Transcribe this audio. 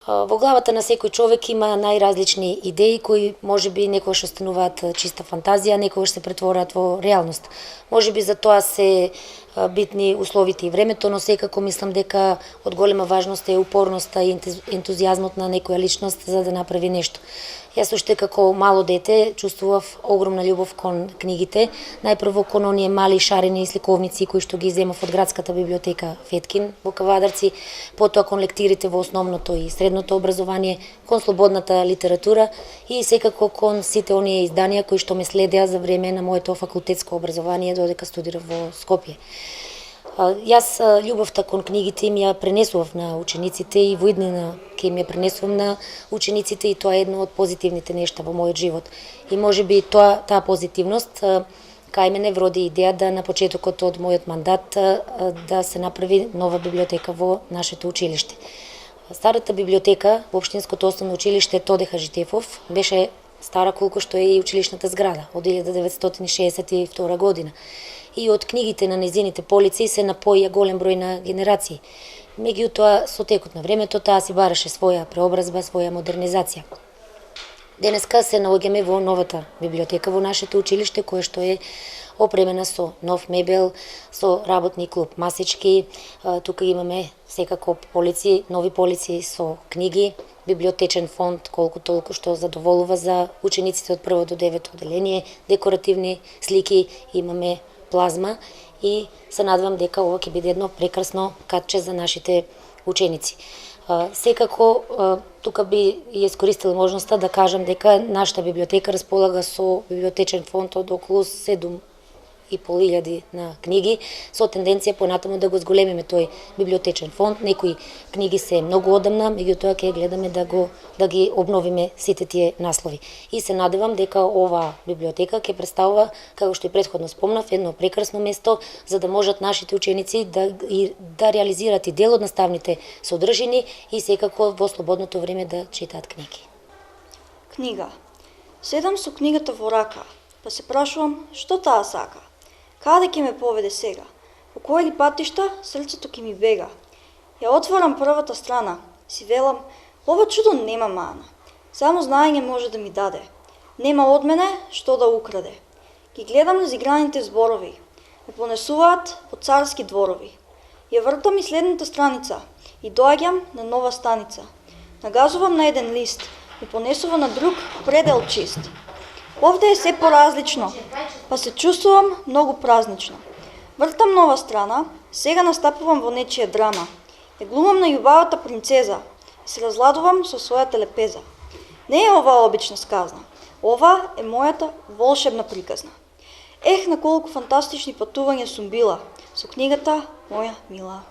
Во главата на секој човек има најразлични идеи кои можеби некогаш остануваат чиста фантазија, некогаш се претворат во реалност. Можеби за тоа се битни условите и времето, но секако мислам дека од голема важност е упорноста и ентузијазмот на некоја личност за да направи нешто. Јас уште како мало дете чувствував огромна љубов кон книгите, најпрво кон оние мали шарени сликовници кои што ги земав од градската библиотека Феткин во Кавадарци, потоа кон лектирите во основното и средното образование, кон слободната литература и секако кон сите оние изданија кои што ме следеа за време на моето факултетско образование додека студирав во Скопје. Јас љубовта кон книгите им ја пренесував на учениците и во иднина ќе им ја пренесувам на учениците и тоа е едно од позитивните нешта во мојот живот. И можеби таа позитивност кај мене вроди идеја да на почетокот од мојот мандат да се направи нова библиотека во нашето училиште. Старата библиотека во Општинското основно училиште Тоде Хаджитефов беше стара колку што е и училишната зграда од 1962 година. И од книгите на незините полици се напоја голем број на генерации. Меѓутоа, со текот на времето, таа си бараше своја преобразба, своја модернизација. Денеска се наоѓаме во новата библиотека во нашето училиште, кое што е опремена со нов мебел, со работни клуб масички. Тука имаме секако полици, нови полици со книги, библиотечен фонд колку толку што задоволува за учениците од прво до девето оделение, декоративни слики, имаме плазма и се надевам дека ова ќе биде едно прекрасно катче за нашите ученици. Секако, тука би искористила можноста да кажам дека нашата библиотека располага со библиотечен фонд од околу 7.500 на книги, со тенденција понатаму да го зголемиме тој библиотечен фонд. Некои книги се многу одамна, меѓутоа ќе гледаме да ги обновиме сите тие наслови. И се надевам дека оваа библиотека ќе представува, како што и претходно спомнав, едно прекрасно место за да можат нашите ученици да реализираат и дел од наставните содржини и секако во слободното време да читаат книги. Книга. Седам со книгата во рака, па се прашувам што таа сака. Каде ќе ме поведе сега? По кои ли патишта срцето ќе ми бега? Ја отварам првата страна, си велам, ова чудо нема мана. Само знаење може да ми даде. Нема од мене што да украде. Ги гледам разиграните зборови, ме понесуваат по царски дворови. Ја вртам и следната страница и доаѓам на нова станица. Нагазувам на еден лист, ме понесува на друг предел чист. Овде е се поразлично, па се чувствувам многу празнично. Вртам нова страна, сега настапувам во нечија драма. Ја глумам на љубавата принцеза и се разладувам со својата лепеза. Не е ова обична сказна, ова е мојата волшебна приказна. Ех, на колку фантастични патувања сум била со книгата моја мила.